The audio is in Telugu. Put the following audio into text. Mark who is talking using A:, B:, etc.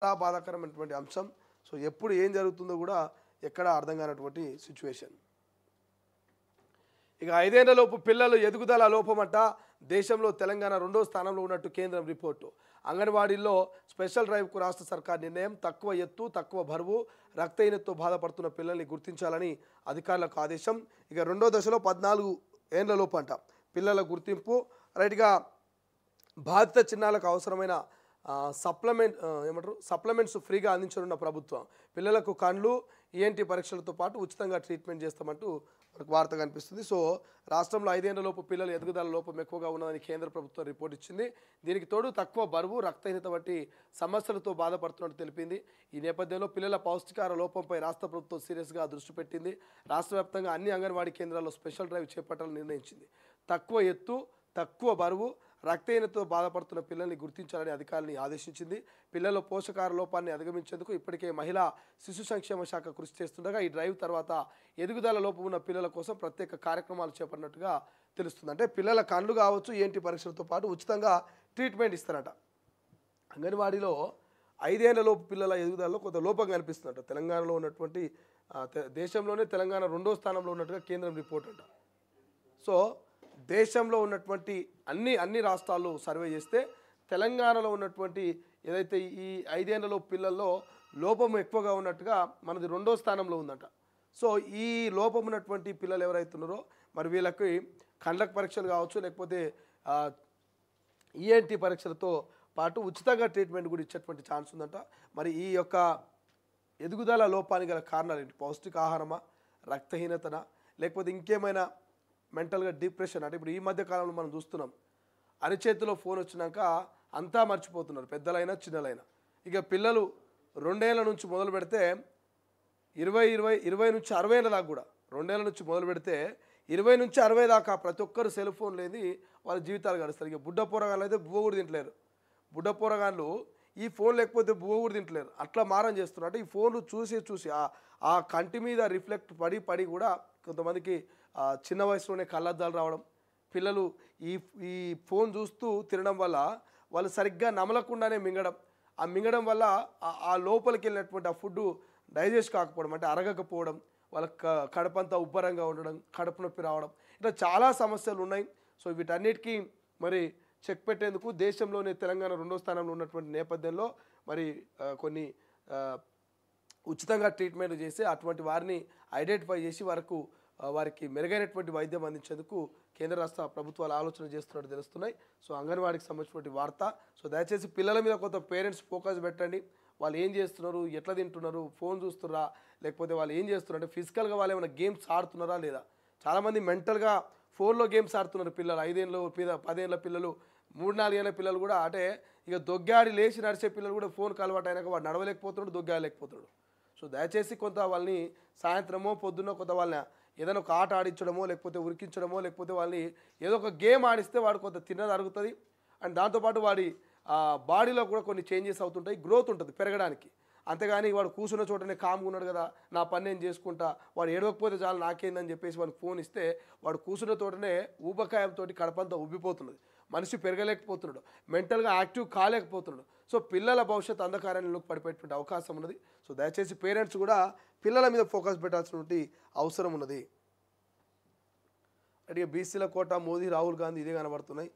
A: చాలా బాధాకరమైనటువంటి అంశం. సో ఎప్పుడు ఏం జరుగుతుందో కూడా ఎక్కడ అర్థం కానటువంటి సిచ్యువేషన్. ఇక 5 ఏళ్లలోపు పిల్లలు ఎదుగుదల లోపమట. దేశంలో తెలంగాణ 2వ స్థానంలో ఉన్నట్టు కేంద్రం రిపోర్టు. అంగన్వాడీల్లో స్పెషల్ డ్రైవ్కు రాష్ట్ర సర్కార్ నిర్ణయం. తక్కువ ఎత్తు, తక్కువ బరువు, రక్తహీనతతో బాధపడుతున్న పిల్లల్ని గుర్తించాలని అధికారులకు ఆదేశం. ఇక 2వ దశలో 14 ఏళ్లలోపు అంట పిల్లల గుర్తింపు. రైట్గా బాధిత చిన్నాలకు అవసరమైన సప్లిమెంట్స్ ఫ్రీగా అందించనున్న ప్రభుత్వం. పిల్లలకు కండ్లు, ఈఎన్టీ పరీక్షలతో పాటు ఉచితంగా ట్రీట్మెంట్ చేస్తామంటూ మనకు వార్త కనిపిస్తుంది. సో రాష్ట్రంలో 5 ఏళ్లలోపు పిల్లల ఎదుగుదల లోపం ఎక్కువగా ఉన్నదని కేంద్ర ప్రభుత్వం రిపోర్ట్ ఇచ్చింది. దీనికి తోడు తక్కువ బరువు, రక్తహీనత వంటి సమస్యలతో బాధపడుతున్నట్టు తెలిపింది. ఈ నేపథ్యంలో పిల్లల పౌష్టికాహార లోపంపై రాష్ట్ర ప్రభుత్వం సీరియస్గా దృష్టి పెట్టింది. రాష్ట్ర వ్యాప్తంగా అన్ని అంగన్వాడీ కేంద్రాల్లో స్పెషల్ డ్రైవ్ చేపట్టాలని నిర్ణయించింది. తక్కువ ఎత్తు, తక్కువ బరువు, రక్తహీనతతో బాధపడుతున్న పిల్లల్ని గుర్తించాలని అధికారులని ఆదేశించింది. పిల్లల పోషకాహార లోపాన్ని అధిగమించేందుకు ఇప్పటికే మహిళా శిశు సంక్షేమ శాఖ కృషి చేస్తుండగా ఈ డ్రైవ్ తర్వాత ఎదుగుదల లోపం ఉన్న పిల్లల కోసం ప్రత్యేక కార్యక్రమాలు చేపట్టినట్టుగా తెలుస్తుంది. అంటే పిల్లల కళ్ళు కావచ్చు, ఏంటి పరీక్షలతో పాటు ఉచితంగా ట్రీట్మెంట్ ఇస్తారట. అంగన్వాడీలో 5 ఏళ్లలోపు పిల్లల ఎదుగుదలలో కొంత లోపం కనిపిస్తుందట. తెలంగాణలో ఉన్నటువంటి దేశంలోనే తెలంగాణ 2వ స్థానంలో ఉన్నట్టుగా కేంద్రం రిపోర్ట్ అంట. సో దేశంలో ఉన్నటువంటి అన్ని రాష్ట్రాలు సర్వే చేస్తే తెలంగాణలో ఉన్నటువంటి ఏదైతే ఈ 5 ఏళ్లలో పిల్లల్లో లోపం ఎక్కువగా ఉన్నట్టుగా మనది 2వ స్థానంలో ఉందట. సో ఈ లోపం ఉన్నటువంటి పిల్లలు ఎవరైతున్నారో మరి వీళ్ళకి కండ్లకు పరీక్షలు కావచ్చు, లేకపోతే ఈఎన్టీ పరీక్షలతో పాటు ఉచితంగా ట్రీట్మెంట్ కూడా ఇచ్చేటువంటి ఛాన్స్ ఉందట. మరి ఈ యొక్క ఎదుగుదల లోపానికి గల కారణాలు ఏంటి? పౌష్టికాహారమా, రక్తహీనతనా, లేకపోతే ఇంకేమైనా మెంటల్గా డిప్రెషన్? అంటే ఇప్పుడు ఈ మధ్య కాలంలో మనం చూస్తున్నాం, అరిచేతిలో ఫోన్ వచ్చినాక అంతా మర్చిపోతున్నారు, పెద్దలైనా చిన్నలైనా. ఇక పిల్లలు 2 ఏళ్ల నుంచి మొదలు పెడితే 20 నుంచి 60 ఏళ్ళ దాకా కూడా, 2 ఏళ్ల నుంచి మొదలు పెడితే 20 నుంచి 60 దాకా ప్రతి ఒక్కరు సెల్ ఫోన్ లేని వాళ్ళ జీవితాలు గడుస్తారు. ఇక బుడ్డ పోరగాళ్ళు అయితే బువ్వ కూడా తింటలేరు. బుడ్డ పోరగాళ్ళు ఈ ఫోన్ లేకపోతే బువ్వ కూడా తింటలేరు. అట్లా మారం చేస్తున్నారు. అంటే ఈ ఫోన్లు చూసి ఆ కంటి మీద రిఫ్లెక్ట్ పడి కూడా కొంతమందికి చిన్న వయసులోనే కళ్ళద్దాలు రావడం, పిల్లలు ఈ ఫోన్ చూస్తూ తినడం వల్ల వాళ్ళు సరిగ్గా నమలకుండానే మింగడం, ఆ మింగడం వల్ల ఆ లోపలికి వెళ్ళినటువంటి ఆ ఫుడ్ డైజెస్ట్ కాకపోవడం, అంటే అరగకపోవడం, వాళ్ళ కడుపంతా ఉబ్బరంగా ఉండడం, కడుపు నొప్పి రావడం, ఇట్లా చాలా సమస్యలు ఉన్నాయి. సో వీటన్నిటికీ మరి చెక్ పెట్టేందుకు దేశంలోనే తెలంగాణ 2వ స్థానంలో ఉన్నటువంటి నేపథ్యంలో మరి కొన్ని ఉచితంగా ట్రీట్మెంట్ చేసి అటువంటి వారిని ఐడెంటిఫై చేసి వారికి మెరుగైనటువంటి వైద్యం అందించేందుకు కేంద్ర రాష్ట్ర ప్రభుత్వాలు ఆలోచన చేస్తున్నట్టు తెలుస్తున్నాయి. సో అంగన్వాడీకి సంబంధించినటువంటి వార్త. సో దయచేసి పిల్లల మీద కొంత పేరెంట్స్ ఫోకస్ పెట్టండి. వాళ్ళు ఏం చేస్తున్నారు, ఎట్లా తింటున్నారు, ఫోన్ చూస్తున్నారా, లేకపోతే వాళ్ళు ఏం చేస్తున్నారు, అంటే ఫిజికల్గా వాళ్ళు ఏమైనా గేమ్స్ ఆడుతున్నారా లేదా. చాలామంది మెంటల్గా ఫోన్లో గేమ్స్ ఆడుతున్నారు పిల్లలు. 5 ఏళ్ళ 10 ఏళ్ళ పిల్లలు, 3-4 ఏళ్ళ పిల్లలు కూడా. అంటే ఇక దొగ్గాడి లేచి నడిచే పిల్లలు కూడా ఫోన్కి అలవాటు అయినాక వాడు నడవలేకపోతున్నాడు, దొగ్గాడలేకపోతున్నాడు. సో దయచేసి కొంత వాళ్ళని సాయంత్రమో పొద్దున్నో కొంత వాళ్ళని ఏదైనా ఒక ఆట ఆడించడమో, లేకపోతే ఉరికించడమో, లేకపోతే వాళ్ళని ఏదో ఒక గేమ్ ఆడిస్తే వాడు కొంత తిన్నది అరుగుతుంది. అండ్ దాంతోపాటు వాడి బాడీలో కూడా కొన్ని చేంజెస్ అవుతుంటాయి, గ్రోత్ ఉంటుంది పెరగడానికి. అంతేగాని వాడు కూర్చున్న చోటనే కామ్గా ఉన్నాడు కదా, నా పని నేను చేసుకుంటా, వాడు ఏడవకపోతే చాలు నాకేందని చెప్పేసి వాడికి ఫోన్ ఇస్తే వాడు కూర్చున్న తోటనే ఊబకాయంతో కడపంతా ఉబ్బిపోతున్నది, మనిషి పెరగలేకపోతున్నాడు, మెంటల్గా యాక్టివ్ కాలేకపోతున్నాడు. సో పిల్లల భవిష్యత్తు అంధకారంలోకి పడిపోయేటువంటి అవకాశం ఉన్నది. సో దయచేసి పేరెంట్స్ కూడా పిల్లల మీద ఫోకస్ పెట్టాల్సినటువంటి అవసరం ఉన్నది. అంటే బీసీల కోట, మోదీ, రాహుల్ గాంధీ ఇదే కనబడుతున్నాయి.